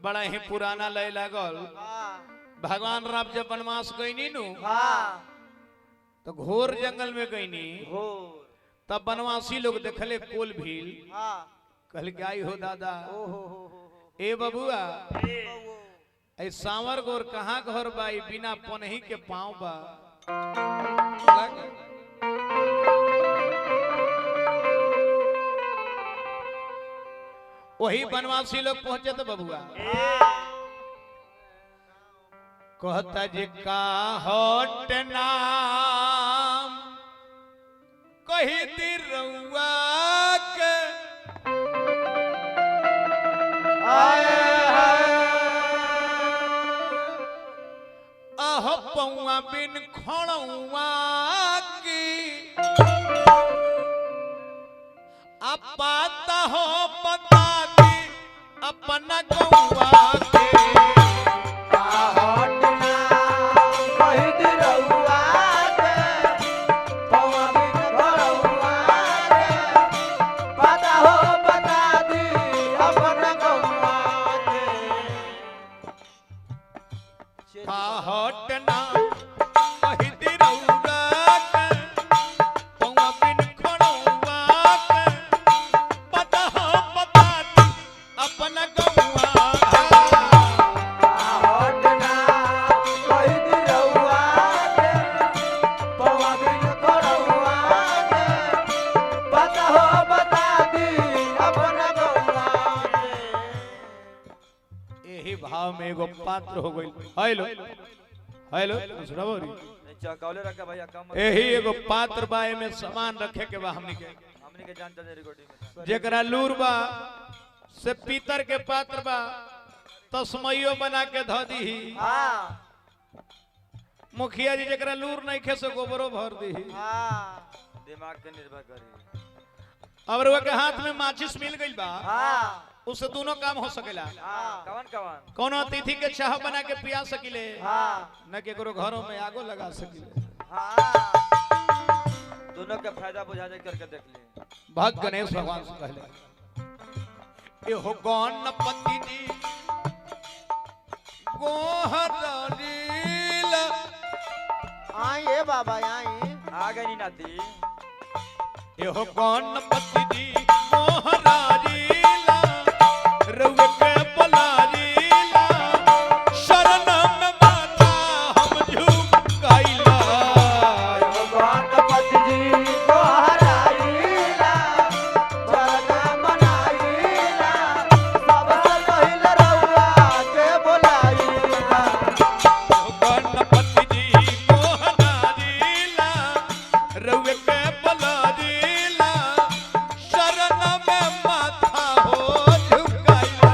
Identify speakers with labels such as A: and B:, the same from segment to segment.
A: बड़ा ही पुराना लय लागल। भगवान राम जब वनवास गईनी नु तो घोर जंगल में गईनी, तब वनवासी लोग देखले कोल भील, कहल के आई हो दादा ए बबुआ ऐ सांवर गोर कहाँ घर बाई बिना पनही के पाँव बा। वही वनवासी लोग पहुंचे तो बबुआ कहता जी का हट नाम कही दी रउआ के आह पौआ बिन खड़ुआ की पाता हो पता दी अपना गौआ के एगो पात्र हो गई। हेलो हेलो यही एगो पात्र बा में सामान रखे के बा हमनी के जानता नहीं रिकॉर्डिंग जेकरा लूर बा से पीतर के पात्र बा तस्मैयो बना के ध दी। मुखिया जी जेकरा लूर नहीं खे से गोबरो भर दी।
B: दिमाग के निर्भर करी।
A: अब रुआ के हाथ में माचिस मिल गई बा उससे दोनों काम हो सकेला।
B: कवन कवन
A: कोनो अतिथि के चाह बना के पिया सकिले न के करो घरों में आगो लगा सकिले।
B: दोनों के फायदा बुझा दे करके देख ले।
A: भक्त गणेश भगवान से पहले ए हो गणपति जी गोहरील
C: आई ए बाबा आई
B: आ गई नाती।
A: ए हो गणपति जी गोहरीला रउए के बलारीला शरण में माथा हम झुकाइला।
C: गणपति जी गोहराइला शरण मनाइला सबसे पहिले रउआ के बोलाइला।
A: गणपति जी गोहरीला रउए के बलारीला शरण में माथा हो झुकाइला।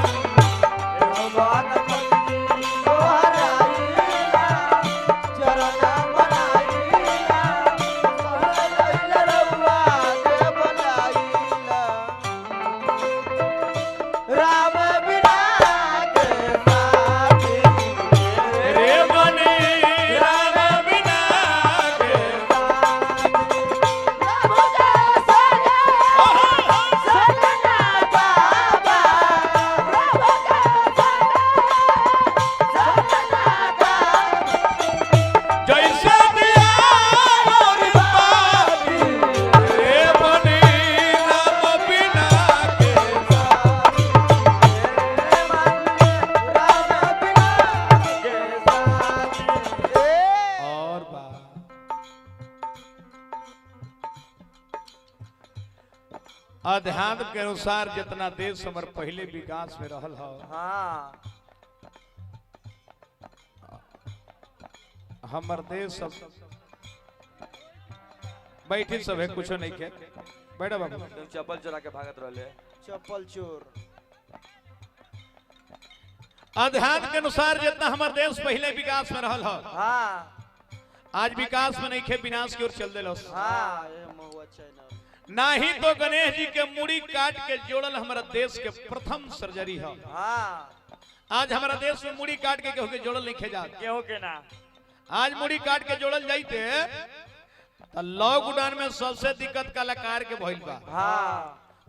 C: गणपति जी गोहराइला शरण मनाइला सबसे पहिले रउआ के बोलाइला। राम बिना के साथी
A: रे बने राम बिना के जैसे दिया और पापी रे बने राम बिना के और बा अध्यात्म के अनुसार जितना देश हमार पहले विकास में रहल हो हमर देश सब बैठी सब है कुछ नहीं के बैठा बाबू
B: तुम चप्पल चुरा के भागत रहले।
C: चप्पल चोर
A: अध्यात्म के अनुसार जितना हमार देश पहले विकास में रहल हो आज विकास में नहीं खे विनाश की ओर चल दिलो।
C: ये महुआ चैनल
A: ना ही तो गणेश जी के मुड़ी काट के जोड़ल हमारा देश के प्रथम सर्जरी हो। आज हमारा देश में मुड़ी काट के केहू के जोड़ल नहीं खे जात।
B: केहू के ना
A: आज मुड़ी काट के जोड़ल जाइते तो लॉकडाउन में सबसे दिक्कत कलाकार के भइल बा।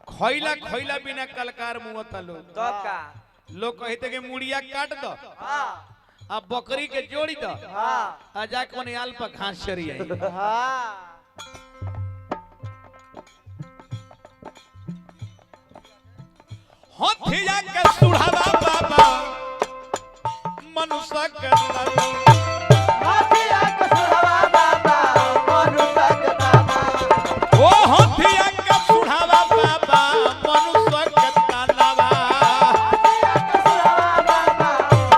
A: खइला खइला बिना कलाकार मुआता लोग।
B: तब का
A: लोग कहते कि मुड़िया काट दो
C: हाँ
A: अब बकरी के जोड़ी दो
C: हाँ
A: आ जाके मने आल पर घास चरी आई
C: हाँ
A: हथिया के सुढ़ावा बाबा मनुष्य के
C: हाथिया के सुढ़ावा बाबा मनुष्य के दाना
A: ओ हथिया के सुढ़ावा बाबा मनुष्य के तालावा
C: हाथिया के सुढ़ावा बाबा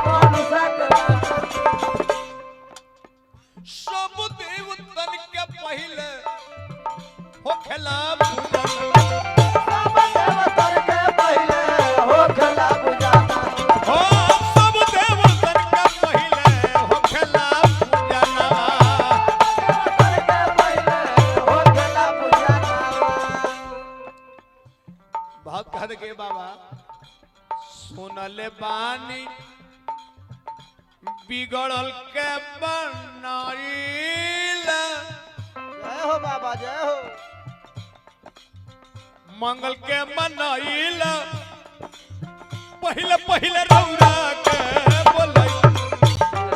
C: मनुष्य के दाना
A: सब देवतन के पहले होखेला पूजन
C: सब देवतन के पहले होखेला बुझाना
A: हो सब देवतन के पहले होखेला पूजनवा
C: देवतन के पहले होखेला बुझाना
A: बहुत कह के बाबा सुनले बानी बिगड़ल के बनाइल
C: जय हो बाबा जय हो
A: मंगल के मनाइल पहले पहले रौरा के बोलै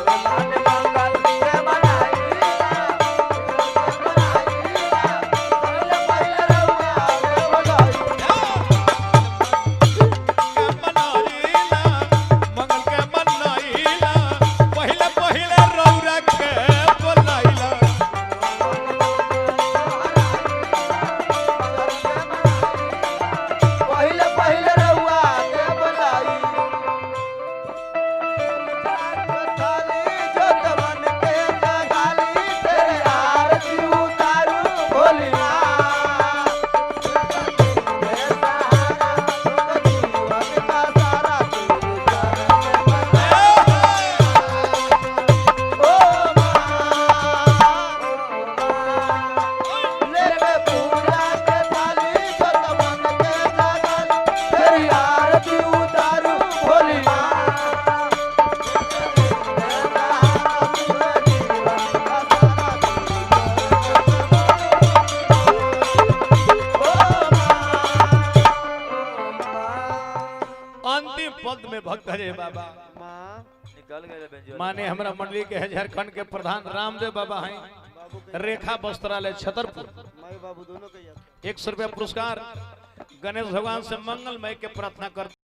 C: मंगल के बनाई पहले पहले रउआ के बोलाई
A: के मनाइल मंगल के मनाइल पहले पहले रौरा के बोलाइल
C: पहले पहले रउआ के बोलाई थाली जो तमन के जगाली तेरे आरती उतारू भोलिया मेरे सहारा जीवन का सारा तू ओ लेके पूजा के थाली जो तमन के जगाली तेरी आरती उतारू भोलिया
A: अंतिम पद में भक्त हरे बाबा
B: निकल गए बेंजो
A: माने हमरा मंडली के है झारखंड के प्रधान रामदेव बाबा हैं
C: बाबू के
A: रेखा वस्त्रालय छतरपुर
C: माई बाबू दोनों के याद
A: 100 रुपया पुरस्कार गणेश भगवान से मंगलमय के प्रार्थना करते